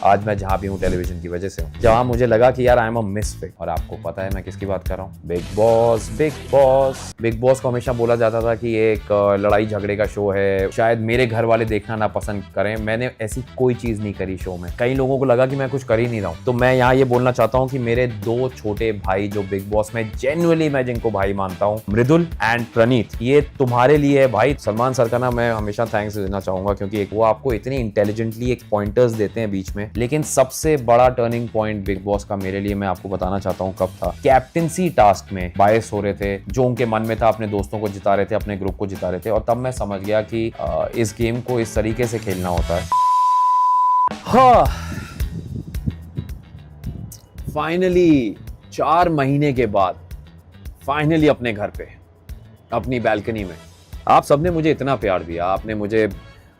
आज मैं जहाँ भी हूँ टेलीविजन की वजह से हूँ। जहाँ मुझे लगा कि यार आई एम अ मिसफिट। और आपको पता है मैं किसकी बात कर रहा हूँ? Big boss. Big boss big boss को हमेशा बोला जाता था कि ये एक लड़ाई झगड़े का शो है, शायद मेरे घर वाले देखना ना पसंद करें। मैंने ऐसी कोई चीज नहीं करी शो में। कई लोगों को लगा कि मैं कुछ कर ही नहीं रहा हूँ। तो मैं यहाँ ये बोलना चाहता हूँ कि मेरे दो छोटे भाई जो बिग बॉस में जेन्युइनली मैं जिनको भाई मानता हूँ, मृदुल एंड प्रणीत, ये तुम्हारे लिए है भाई। सलमान सर का ना मैं हमेशा थैंक्स देना चाहूंगा, क्योंकि वो आपको इतनी इंटेलिजेंटली एक पॉइंटर्स देते हैं बीच में। लेकिन सबसे बड़ा टर्निंग पॉइंट बिग बॉस का मेरे लिए, मैं आपको बताना चाहता हूँ कब था। कैप्टेंसी टास्क में बायस हो रहे थे, जो उनके मन में था अपने दोस्तों को जिता रहे थे, अपने ग्रुप को जिता रहे थे। और तब मैं समझ गया कि इस गेम को इस तरीके से खेलना होता है। हाँ, फाइनली 4 महीने के बाद फाइनली अपने घर पे, अपनी बैल्कनी में आप सबने मुझे इतना प्यार दिया। आपने मुझे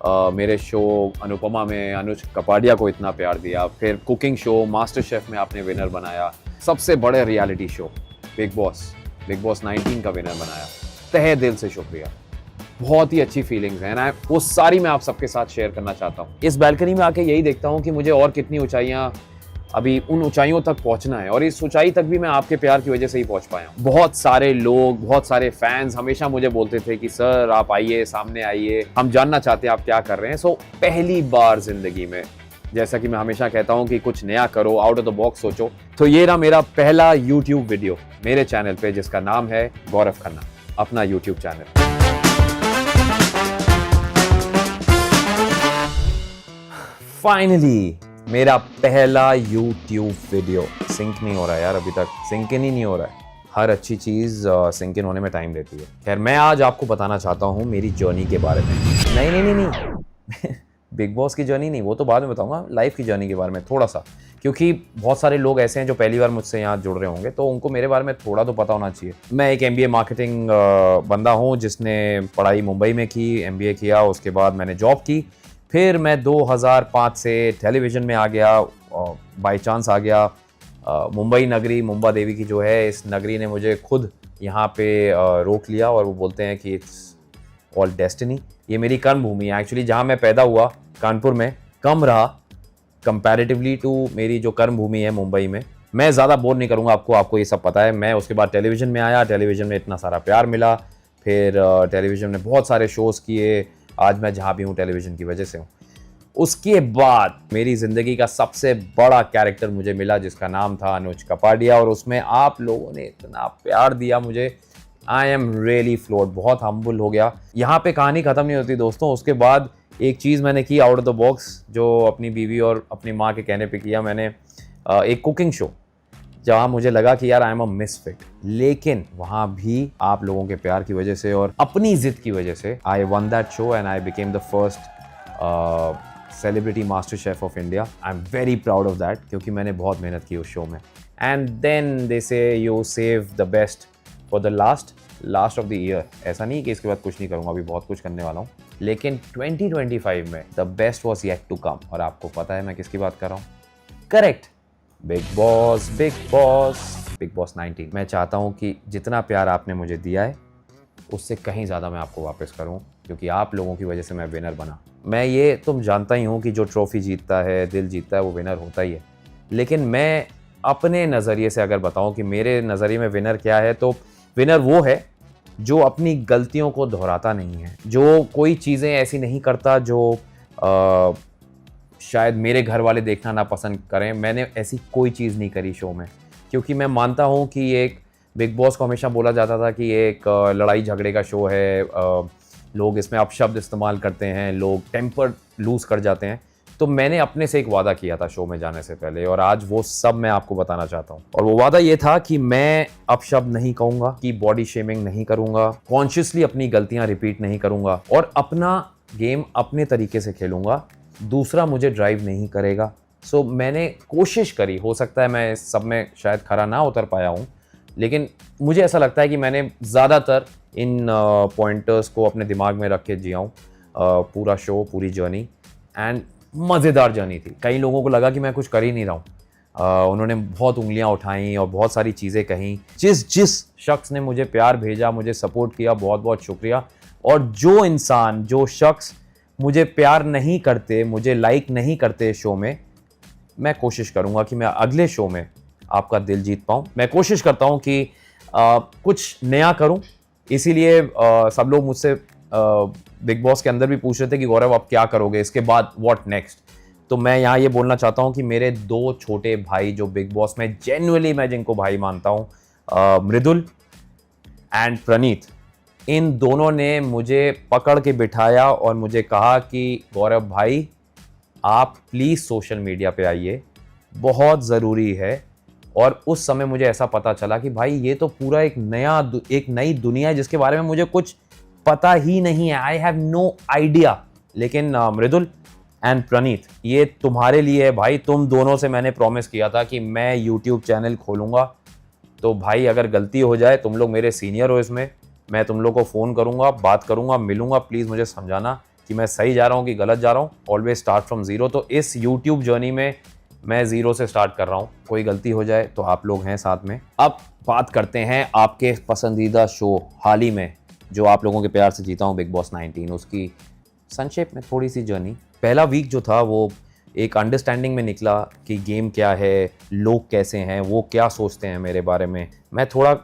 मेरे शो अनुपमा में अनुज कपाडिया को इतना प्यार दिया। फिर कुकिंग शो मास्टर शेफ में आपने विनर बनाया। सबसे बड़े रियलिटी शो बिग बॉस 19 का विनर बनाया। तहे दिल से शुक्रिया। बहुत ही अच्छी फीलिंग्स हैं, वो सारी मैं आप सबके साथ शेयर करना चाहता हूँ। इस बैल्कनी में आके यही देखता हूँ कि मुझे और कितनी ऊंचाइयाँ, अभी उन ऊंचाइयों तक पहुंचना है। और इस ऊंचाई तक भी मैं आपके प्यार की वजह से ही पहुंच पाया हूं। बहुत सारे लोग, बहुत सारे फैंस हमेशा मुझे बोलते थे कि सर आप आइए, सामने आइए, हम जानना चाहते हैं आप क्या कर रहे हैं। सो पहली बार जिंदगी में, जैसा कि मैं हमेशा कहता हूं कि कुछ नया करो, आउट ऑफ द बॉक्स सोचो, तो ये रहा मेरा पहला यूट्यूब वीडियो मेरे चैनल पे, जिसका नाम है गौरव खन्ना, अपना यूट्यूब चैनल। फाइनली मेरा पहला YouTube वीडियो। सिंक नहीं हो रहा है यार, अभी तक सिंक इन ही नहीं हो रहा है। हर अच्छी चीज़ सिंक इन होने में टाइम लेती है। खैर, मैं आज आपको बताना चाहता हूँ मेरी जर्नी के बारे में। नहीं बिग बॉस की जर्नी नहीं, वो तो बाद में बताऊंगा। लाइफ की जर्नी के बारे में थोड़ा सा, क्योंकि बहुत सारे लोग ऐसे हैं जो पहली बार मुझसे यहाँ जुड़ रहे होंगे, तो उनको मेरे बारे में थोड़ा तो पता होना चाहिए। मैं एक MBA मार्केटिंग बंदा हूँ, जिसने पढ़ाई मुंबई में की, MBA किया, उसके बाद मैंने जॉब की। फिर मैं 2005 से टेलीविज़न में आ गया, बाय चांस आ गया। मुंबई नगरी, मुंबा देवी की जो है, इस नगरी ने मुझे खुद यहाँ पे रोक लिया। और वो बोलते हैं कि इट्स ऑल डेस्टिनी। ये मेरी कर्म भूमि है एक्चुअली। जहाँ मैं पैदा हुआ कानपुर में कम रहा कंपैरेटिवली टू मेरी जो कर्म भूमि है मुंबई में। मैं ज़्यादा बोर नहीं करूँगा आपको ये सब पता है। मैं उसके बाद टेलीविज़न में आया, टेलीविज़न में इतना सारा प्यार मिला। फिर टेलीविज़न में बहुत सारे शोज़ किए। आज मैं जहाँ भी हूँ टेलीविज़न की वजह से हूँ। उसके बाद मेरी ज़िंदगी का सबसे बड़ा कैरेक्टर मुझे मिला, जिसका नाम था अनुज कपाडिया। और उसमें आप लोगों ने इतना प्यार दिया मुझे, आई एम रियली फ्लोर्ड, बहुत हम्बल हो गया। यहाँ पे कहानी ख़त्म नहीं होती दोस्तों। उसके बाद एक चीज़ मैंने की आउट ऑफ द बॉक्स, जो अपनी बीवी और अपनी माँ के कहने पे किया। मैंने एक कुकिंग शो, जहाँ मुझे लगा कि यार आई एम अ मिसफिट, लेकिन वहाँ भी आप लोगों के प्यार की वजह से और अपनी जिद की वजह से I one that show and I became the first celebrity master chef of India. I am very proud of that, क्योंकि मैंने बहुत मेहनत की उस शो में। एंड देन दे से you save the best for the last of the year. ऐसा नहीं कि इसके बाद कुछ नहीं करूँगा, अभी बहुत कुछ करने वाला हूँ, लेकिन 2025 में the best was yet to come. और आपको पता है मैं किसकी बात कर रहा हूँ? Correct, big boss 19। मैं चाहता हूं कि जितना प्यार आपने मुझे दिया है, उससे कहीं ज़्यादा मैं आपको वापस करूं, क्योंकि आप लोगों की वजह से मैं विनर बना। मैं ये तुम जानता ही हूं कि जो ट्रॉफी जीतता है, दिल जीतता है, वो विनर होता ही है। लेकिन मैं अपने नज़रिए से अगर बताऊं कि मेरे नज़रिए में विनर क्या है, तो विनर वो है जो अपनी गलतियों को दोहराता नहीं है, जो कोई चीज़ें ऐसी नहीं करता जो शायद मेरे घर वाले देखना ना पसंद करें। मैंने ऐसी कोई चीज़ नहीं करी शो में, क्योंकि मैं मानता हूं कि ये एक बिग बॉस को हमेशा बोला जाता था कि ये एक लड़ाई झगड़े का शो है। लोग इसमें अपशब्द इस्तेमाल करते हैं, लोग टेम्पर लूज कर जाते हैं। तो मैंने अपने से एक वादा किया था शो में जाने से पहले, और आज वो सब मैं आपको बताना चाहता हूँ। और वो वादा ये था कि मैं अपशब्द नहीं कहूँगा, कि बॉडी शेमिंग नहीं करूँगा, कॉन्शियसली अपनी गलतियाँ रिपीट नहीं करूँगा, और अपना गेम अपने तरीके से खेलूँगा। दूसरा मुझे ड्राइव नहीं करेगा। सो मैंने कोशिश करी, हो सकता है मैं इस सब में शायद खरा ना उतर पाया हूँ, लेकिन मुझे ऐसा लगता है कि मैंने ज़्यादातर इन पॉइंटर्स को अपने दिमाग में रख के जिया हूँ पूरा शो, पूरी जर्नी। एंड मज़ेदार जर्नी थी। कई लोगों को लगा कि मैं कुछ कर ही नहीं रहा हूँ। उन्होंने बहुत उंगलियां उठाई और बहुत सारी चीज़ें कहीं। जिस शख्स ने मुझे प्यार भेजा, मुझे सपोर्ट किया, बहुत बहुत शुक्रिया। और जो इंसान, जो शख्स मुझे प्यार नहीं करते, मुझे लाइक नहीं करते शो में, मैं कोशिश करूँगा कि मैं अगले शो में आपका दिल जीत पाऊँ। मैं कोशिश करता हूँ कि कुछ नया करूँ, इसीलिए सब लोग मुझसे बिग बॉस के अंदर भी पूछ रहे थे कि गौरव आप क्या करोगे इसके बाद, व्हाट नेक्स्ट। तो मैं यहाँ ये बोलना चाहता हूँ कि मेरे 2 छोटे भाई जो बिग बॉस में जेन्युइनली मैं जिनको भाई मानता हूँ, मृदुल एंड प्रणीत, इन दोनों ने मुझे पकड़ के बिठाया और मुझे कहा कि गौरव भाई आप प्लीज़ सोशल मीडिया पे आइए, बहुत ज़रूरी है। और उस समय मुझे ऐसा पता चला कि भाई ये तो पूरा एक नई दुनिया है जिसके बारे में मुझे कुछ पता ही नहीं है, आई हैव नो आइडिया। लेकिन मृदुल एंड प्रणीत, ये तुम्हारे लिए है भाई, तुम दोनों से मैंने प्रॉमिस किया था कि मैं यूट्यूब चैनल खोलूँगा। तो भाई अगर गलती हो जाए, तुम लोग मेरे सीनियर हो इसमें, मैं तुम लोग को फ़ोन करूँगा, बात करूँगा, मिलूँगा, प्लीज़ मुझे समझाना कि मैं सही जा रहा हूँ कि गलत जा रहा हूँ। Always start from zero. तो इस यूट्यूब जर्नी में मैं ज़ीरो से स्टार्ट कर रहा हूँ, कोई गलती हो जाए तो आप लोग हैं साथ में। अब बात करते हैं आपके पसंदीदा शो हाल ही में जो आप लोगों के प्यार से जीता हूँ, बिग बॉस 19, उसकी संक्षेप में थोड़ी सी जर्नी। पहला वीक जो था वो एक अंडरस्टैंडिंग में निकला कि गेम क्या है, लोग कैसे हैं, वो क्या सोचते हैं मेरे बारे में। मैं थोड़ा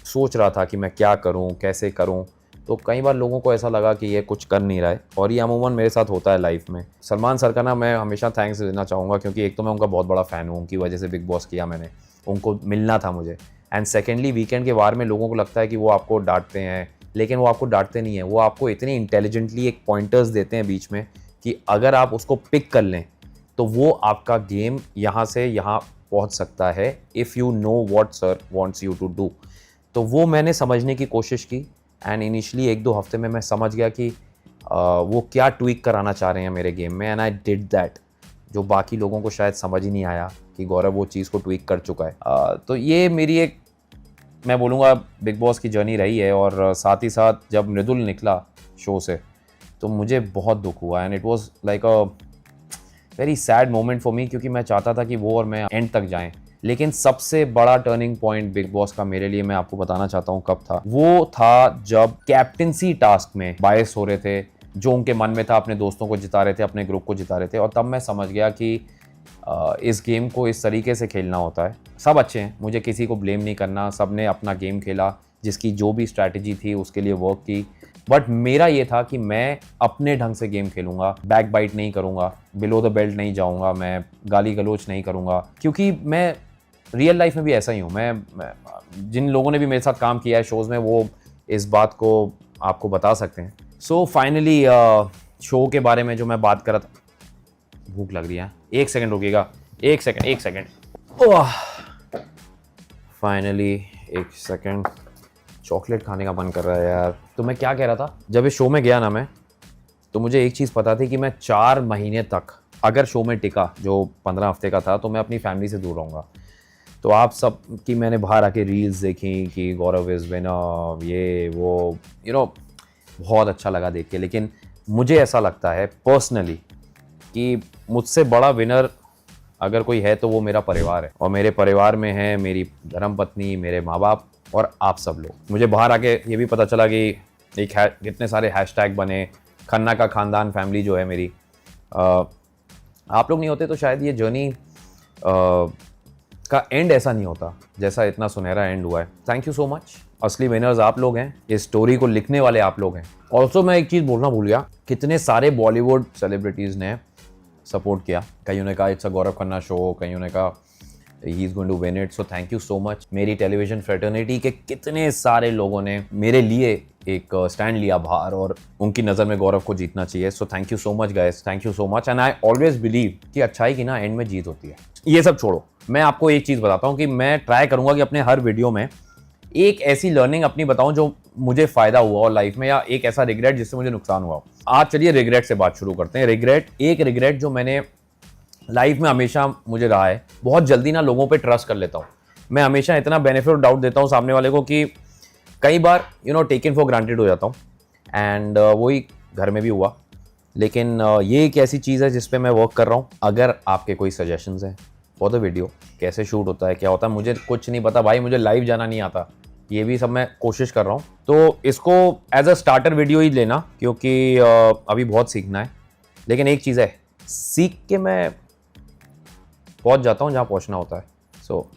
सोच रहा था कि मैं क्या करूं, कैसे करूं। तो कई बार लोगों को ऐसा लगा कि ये कुछ कर नहीं रहा है, और ये अमूमन मेरे साथ होता है लाइफ में। सलमान सर का ना मैं हमेशा थैंक्स देना चाहूँगा, क्योंकि एक तो मैं उनका बहुत बड़ा फ़ैन हूँ, उनकी वजह से बिग बॉस किया मैंने, उनको मिलना था मुझे। एंड सेकेंडली, वीकेंड के वार में लोगों को लगता है कि वो आपको डांटते हैं, लेकिन वो आपको डांटते नहीं है, वो आपको इतनी इंटेलिजेंटली एक पॉइंटर्स देते हैं बीच में कि अगर आप उसको पिक कर लें तो वो आपका गेम यहाँ से यहाँ पहुँच सकता है, if you know what sir wants you to do. तो वो मैंने समझने की कोशिश की, एंड इनिशियली 1-2 हफ्ते में मैं समझ गया कि वो क्या ट्वीक कराना चाह रहे हैं मेरे गेम में, एंड आई डिड दैट, जो बाकी लोगों को शायद समझ ही नहीं आया कि गौरव वो चीज़ को ट्वीक कर चुका है। तो ये मेरी एक, मैं बोलूँगा, बिग बॉस की जर्नी रही है। और साथ ही साथ जब मृदुल निकला शो से तो मुझे बहुत दुख हुआ, and it was like a very sad moment for me, क्योंकि मैं चाहता था कि वो और मैं एंड तक जाएं। लेकिन सबसे बड़ा टर्निंग पॉइंट बिग बॉस का मेरे लिए, मैं आपको बताना चाहता हूँ कब था। वो था जब कैप्टेंसी टास्क में बायस हो रहे थे, जो उनके मन में था, अपने दोस्तों को जिता रहे थे, अपने ग्रुप को जिता रहे थे। और तब मैं समझ गया कि इस गेम को इस तरीके से खेलना होता है। सब अच्छे हैं, मुझे किसी को ब्लेम नहीं करना, सब ने अपना गेम खेला, जिसकी जो भी स्ट्रैटेजी थी उसके लिए वर्क की। बट मेरा ये था कि मैं अपने ढंग से गेम खेलूंगा, बैक बाइट नहीं करूंगा, बिलो द बेल्ट नहीं जाऊंगा, मैं गाली गलोच नहीं करूंगा, क्योंकि मैं रियल लाइफ में भी ऐसा ही हूँ। मैं जिन लोगों ने भी मेरे साथ काम किया है शोज़ में, वो इस बात को आपको बता सकते हैं। सो फाइनली शो के बारे में जो मैं बात कर रहा था, भूख लग रही है, 1 सेकंड रुकिएगा, 1 सेकंड। ओह, फाइनली 1 सेकंड, चॉकलेट खाने का मन कर रहा है यार। तो मैं क्या कह रहा था, जब इस शो में गया ना मैं, तो मुझे एक चीज़ पता थी कि मैं 4 महीने तक अगर शो में टिका, जो 15 हफ्ते का था, तो मैं अपनी फैमिली से दूर रहूँगा। तो आप सब की मैंने बाहर आके रील्स देखी कि गौरव इज़ विनर, ये वो, बहुत अच्छा लगा देख के। लेकिन मुझे ऐसा लगता है पर्सनली कि मुझसे बड़ा विनर अगर कोई है तो वो मेरा परिवार है, और मेरे परिवार में है मेरी धर्मपत्नी, मेरे माँ बाप और आप सब लोग। मुझे बाहर आके ये भी पता चला कि कितने सारे हैशटैग बने, खन्ना का खानदान फैमिली जो है मेरी, आप लोग नहीं होते तो शायद ये जर्नी का एंड ऐसा नहीं होता जैसा इतना सुनहरा एंड हुआ है। Thank you so much. असली विनर्स आप लोग हैं, इस स्टोरी को लिखने वाले आप लोग हैं। ऑल्सो मैं एक चीज़ बोलना भूल गया, कितने सारे बॉलीवुड सेलिब्रिटीज़ ने सपोर्ट किया। कईयों ने कहा it's a Gaurav Khanna show, कईयों ने कहा he is going to win it. So thank you so much. मेरी टेलीविजन फ्रेटर्निटी के कितने सारे लोगों ने मेरे लिए एक स्टैंड लिया बाहर, और उनकी नज़र में गौरव को जीतना चाहिए। सो thank you so much guys, thank you so much. And I always believe कि अच्छाई की ना एंड में जीत होती है। ये सब छोड़ो, मैं आपको एक चीज़ बताता हूँ कि मैं ट्राई करूँगा कि अपने हर वीडियो में एक ऐसी लर्निंग अपनी बताऊँ जो मुझे फ़ायदा हुआ और लाइफ में, या एक ऐसा रिग्रेट जिससे मुझे नुकसान हुआ। आज चलिए रिग्रेट से बात शुरू करते हैं। एक रिग्रेट जो मैंने लाइफ में हमेशा मुझे रहा है, बहुत जल्दी ना लोगों पे ट्रस्ट कर लेता हूँ। मैं हमेशा इतना बेनिफिट ऑफ डाउट देता हूँ सामने वाले को कि कई बार टेकन फॉर ग्रांटेड हो जाता हूँ। एंड वही घर में भी हुआ। लेकिन ये एक ऐसी चीज़ है जिस पे मैं वर्क कर रहा हूँ। अगर आपके कोई सजेशंस हैं फॉर द वीडियो, कैसे शूट होता है, क्या होता है, मुझे कुछ नहीं पता भाई, मुझे लाइव जाना नहीं आता, ये भी सब मैं कोशिश कर रहा हूँ। तो इसको एज अ स्टार्टर वीडियो ही लेना, क्योंकि अभी बहुत सीखना है। लेकिन एक चीज़ है, सीख के मैं पहुंच जाता हूं जहां पहुंचना होता है। सो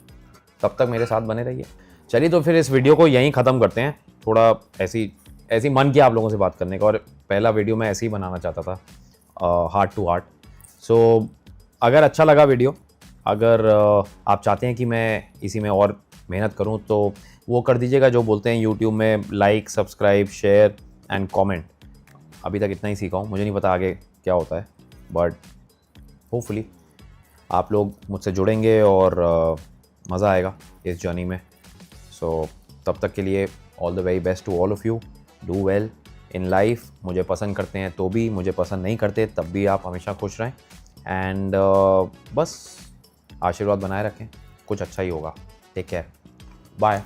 तब तक मेरे साथ बने रहिए। चलिए तो फिर इस वीडियो को यहीं ख़त्म करते हैं। थोड़ा ऐसी मन किया आप लोगों से बात करने का, और पहला वीडियो मैं ऐसे ही बनाना चाहता था, हार्ट टू हार्ट। सो अगर अच्छा लगा वीडियो, अगर आप चाहते हैं कि मैं इसी में और मेहनत करूं, तो वो कर दीजिएगा जो बोलते हैं यूट्यूब में, like, subscribe, share and comment. अभी तक इतना ही सीखा हूँ, मुझे नहीं पता आगे क्या होता है, बट होपफुली आप लोग मुझसे जुड़ेंगे और मज़ा आएगा इस जर्नी में। सो तब तक के लिए all the very best to all of you. Do well in life. मुझे पसंद करते हैं तो भी, मुझे पसंद नहीं करते तब भी आप हमेशा खुश रहें। एंड बस आशीर्वाद बनाए रखें, कुछ अच्छा ही होगा। Take care, bye.